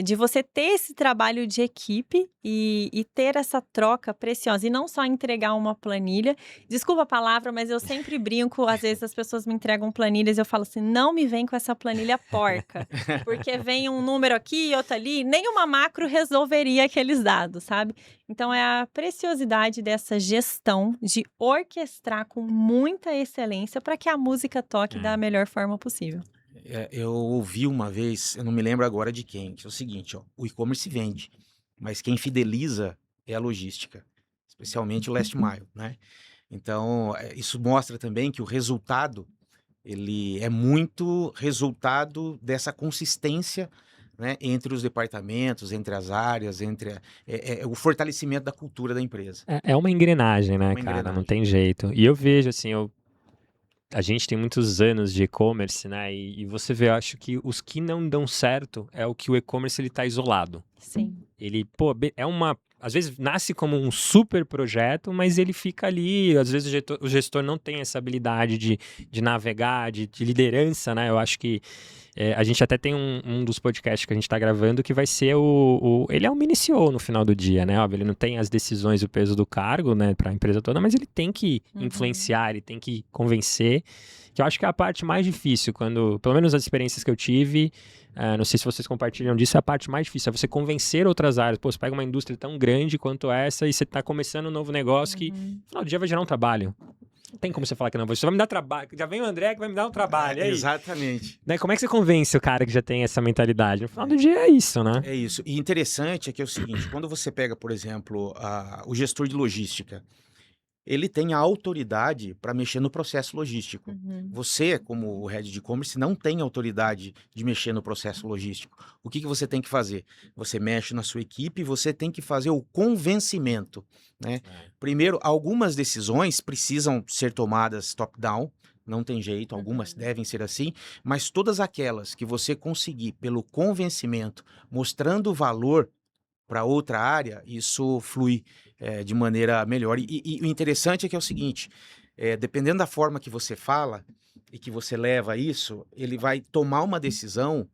De você ter esse trabalho de equipe e ter essa troca preciosa. E não só entregar uma planilha. Desculpa a palavra, mas eu sempre brinco. Às vezes as pessoas me entregam planilhas e eu falo assim, não me vem com essa planilha porca. Porque vem um número aqui e outro ali. Nenhuma macro resolveria aqueles dados, sabe? Então é a preciosidade dessa gestão de orquestrar com muita excelência para que a música toque da melhor forma possível. Eu ouvi uma vez, eu não me lembro agora de quem, que é o seguinte, ó, o e-commerce vende, mas quem fideliza é a logística, especialmente o last mile, né? Então, isso mostra também que o resultado, ele é muito resultado dessa consistência, né, entre os departamentos, entre as áreas, o fortalecimento da cultura da empresa. É uma engrenagem, né, Uma cara? engrenagem. Não tem jeito. E eu vejo, assim, a gente tem muitos anos de e-commerce, né? E você vê, eu acho que os que não dão certo é o que o e-commerce ele tá isolado. Sim. Ele, às vezes nasce como um super projeto, mas ele fica ali, às vezes o gestor não tem essa habilidade de navegar, de liderança, né? Eu acho que a gente até tem um dos podcasts que a gente está gravando que vai ser ele é um mini CEO no final do dia, né? Óbvio, ele não tem as decisões e o peso do cargo, né, para a empresa toda, mas ele tem que influenciar, ele tem que convencer, que eu acho que é a parte mais difícil, pelo menos as experiências que eu tive, não sei se vocês compartilham disso, é a parte mais difícil, é você convencer outras áreas. Pô, você pega uma indústria tão grande quanto essa e você está começando um novo negócio que no final do dia vai gerar um trabalho. Tem como você falar que não, você vai me dar trabalho, já vem o André que vai me dar um trabalho, e aí? Exatamente. Daí como é que você convence o cara que já tem essa mentalidade? No final do dia é isso, né? É isso. E interessante é que é o seguinte, quando você pega, por exemplo, o gestor de logística, ele tem a autoridade para mexer no processo logístico. Você, como o head de e-commerce, não tem autoridade de mexer no processo logístico. O que você tem que fazer? Você mexe na sua equipe e você tem que fazer o convencimento, né? Primeiro, algumas decisões precisam ser tomadas top-down, não tem jeito, algumas devem ser assim, mas todas aquelas que você conseguir pelo convencimento, mostrando valor para outra área, isso flui de maneira melhor. E o interessante é que é o seguinte, dependendo da forma que você fala e que você leva isso, ele vai tomar uma decisão,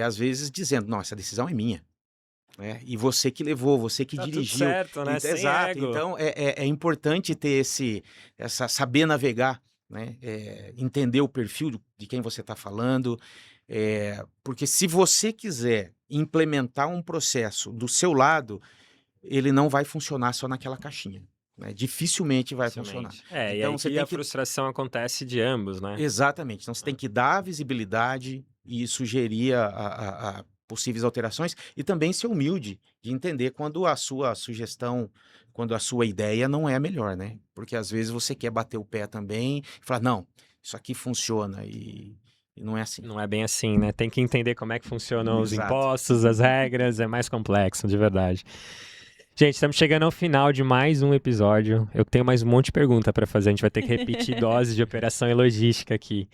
às vezes dizendo, não, essa decisão é minha. Né? E você que levou, você que Tá tudo dirigiu. certo, né? Sem Exato. ego. Então, é importante ter saber navegar, né? Entender o perfil de quem você está falando, porque se você quiser implementar um processo do seu lado, ele não vai funcionar só naquela caixinha. Né? Dificilmente vai funcionar. E Então, aí você que tem a que... frustração acontece de ambos, né? Exatamente. Então, você tem que dar visibilidade e sugerir a possíveis alterações e também ser humilde de entender quando a sua sugestão, quando a sua ideia não é a melhor, né? Porque às vezes você quer bater o pé também e falar, não, isso aqui funciona e não é assim. Não é bem assim, né? Tem que entender como é que funcionam os Exato. impostos, as regras, é mais complexo, de verdade. Gente, estamos chegando ao final de mais um episódio. Eu tenho mais um monte de pergunta para fazer, a gente vai ter que repetir doses de operação e logística aqui.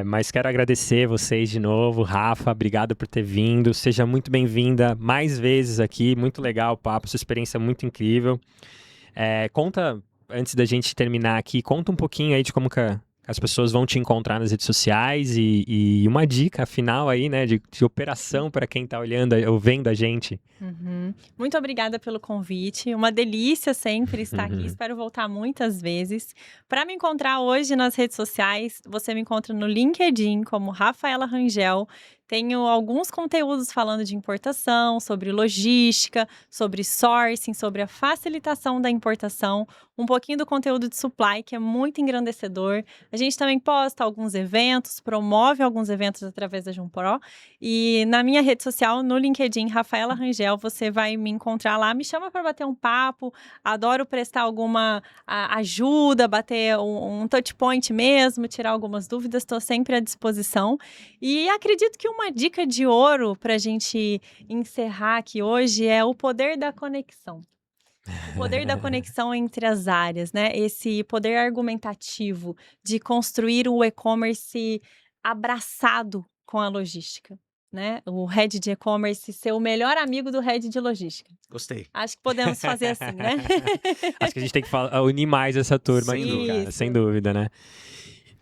Mas quero agradecer vocês de novo. Rafa, obrigado por ter vindo. Seja muito bem-vinda mais vezes aqui. Muito legal o papo, sua experiência é muito incrível. Conta, antes da gente terminar aqui, conta um pouquinho aí de como que as pessoas vão te encontrar nas redes sociais e uma dica final aí, né, de operação para quem está olhando ou vendo a gente. Muito obrigada pelo convite. Uma delícia sempre estar aqui. Espero voltar muitas vezes. Para me encontrar hoje nas redes sociais, você me encontra no LinkedIn como Rafaela Rangel. Tenho alguns conteúdos falando de importação, sobre logística, sobre sourcing, sobre a facilitação da importação, um pouquinho do conteúdo de supply, que é muito engrandecedor. A gente também posta alguns eventos, promove alguns eventos através da Jumpro. E na minha rede social, no LinkedIn, Rafaela Rangel, você vai me encontrar lá. Me chama para bater um papo. Adoro prestar alguma ajuda, bater um touch point mesmo, tirar algumas dúvidas. Estou sempre à disposição. E acredito que uma dica de ouro para a gente encerrar aqui hoje é o poder da conexão. O poder da conexão entre as áreas, né? Esse poder argumentativo de construir o e-commerce abraçado com a logística, né? O head de e-commerce ser o melhor amigo do head de logística. Gostei. Acho que podemos fazer assim, né? Acho que a gente tem que unir mais essa turma aqui, cara, sem dúvida, né?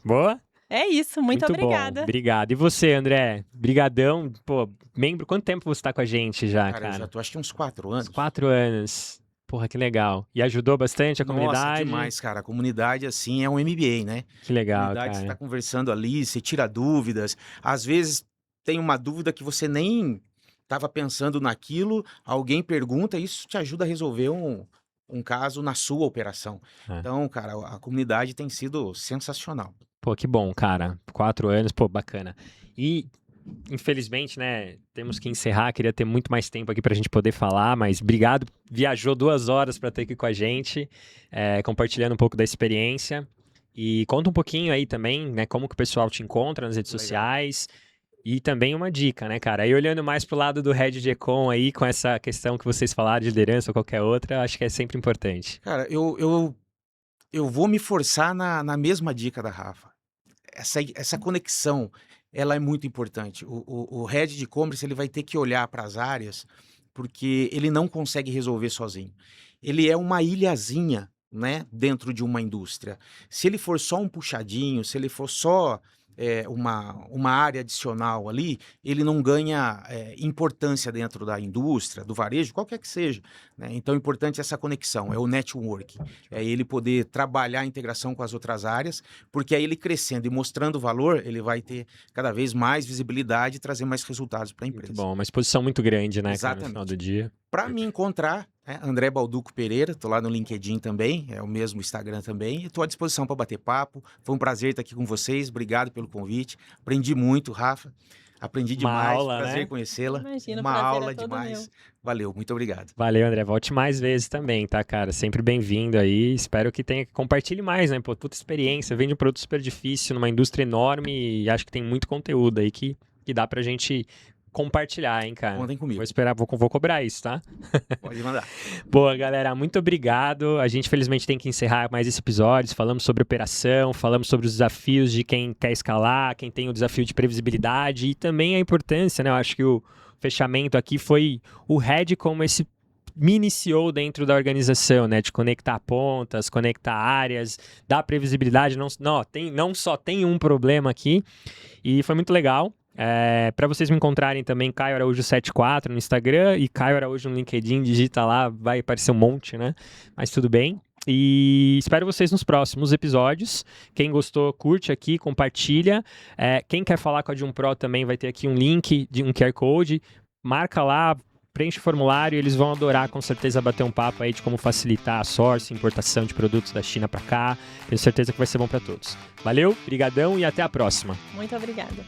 Boa? É isso, muito obrigada. Bom, obrigado. E você, André? Brigadão. Pô, membro, quanto tempo você tá com a gente já, cara? Eu já tô, acho que uns 4 anos. Uns 4 anos. Porra, que legal. E ajudou bastante a comunidade? Nossa, demais, cara. A comunidade, assim, é um MBA, né? Que legal, a comunidade, cara. Você tá conversando ali, você tira dúvidas. Às vezes tem uma dúvida que você nem estava pensando naquilo, alguém pergunta, e isso te ajuda a resolver um caso na sua operação. Então, cara, a comunidade tem sido sensacional. Pô, que bom, cara. 4 anos, pô, bacana. E, infelizmente, né, temos que encerrar. Queria ter muito mais tempo aqui pra gente poder falar, mas obrigado. Viajou 2 horas pra estar aqui com a gente, compartilhando um pouco da experiência. E conta um pouquinho aí também, né, como que o pessoal te encontra nas redes sociais. E também uma dica, né, cara? Aí olhando mais pro lado do Head de Ecom aí, com essa questão que vocês falaram de liderança ou qualquer outra, acho que é sempre importante. Cara, eu vou me forçar na mesma dica da Rafa. Essa conexão, ela é muito importante. O head de e-commerce, ele vai ter que olhar para as áreas, porque ele não consegue resolver sozinho. Ele é uma ilhazinha, né, dentro de uma indústria. Se ele for só um puxadinho, se ele for só uma área adicional ali, ele não ganha importância dentro da indústria, do varejo, qualquer que seja. Né? Então, é importante essa conexão, é o networking. É ele poder trabalhar a integração com as outras áreas, porque aí ele crescendo e mostrando valor, ele vai ter cada vez mais visibilidade e trazer mais resultados para a empresa. Muito bom, uma exposição muito grande, né, Exatamente. cara, no final do dia. Para me encontrar, André Balduco Pereira, tô lá no LinkedIn também, é o mesmo Instagram também, e tô à disposição para bater papo. Foi um prazer estar aqui com vocês, obrigado pelo convite. Aprendi muito, Rafa. Aprendi Uma demais, aula, prazer né? conhecê-la. Imagina, o Uma prazer é aula todo demais. meu. Valeu, muito obrigado. Valeu, André. Volte mais vezes também, tá, cara? Sempre bem-vindo aí. Espero que compartilhe mais, né? Pô, puta experiência. Vende um produto super difícil numa indústria enorme e acho que tem muito conteúdo aí que dá pra gente compartilhar, hein, cara? Contem comigo. Vou esperar, vou cobrar isso, tá? Pode mandar. Boa, galera, muito obrigado. A gente, felizmente, tem que encerrar mais esse episódio. Falamos sobre operação, falamos sobre os desafios de quem quer escalar, quem tem o desafio de previsibilidade e também a importância, né? Eu acho que o fechamento aqui foi o Head como esse mini CEO dentro da organização, né? De conectar pontas, conectar áreas, dar previsibilidade. Não só tem um problema aqui e foi muito legal. Para vocês me encontrarem também, Caio Araújo 74 no Instagram e Caio Araújo no LinkedIn, digita lá, vai aparecer um monte, né? Mas tudo bem. E espero vocês nos próximos episódios. Quem gostou, curte aqui, compartilha. Quem quer falar com a Jumpro também vai ter aqui um link de um QR Code. Marca lá, preenche o formulário, eles vão adorar com certeza bater um papo aí de como facilitar a sourcing, importação de produtos da China para cá. Tenho certeza que vai ser bom para todos. Valeu, brigadão e até a próxima. Muito obrigada.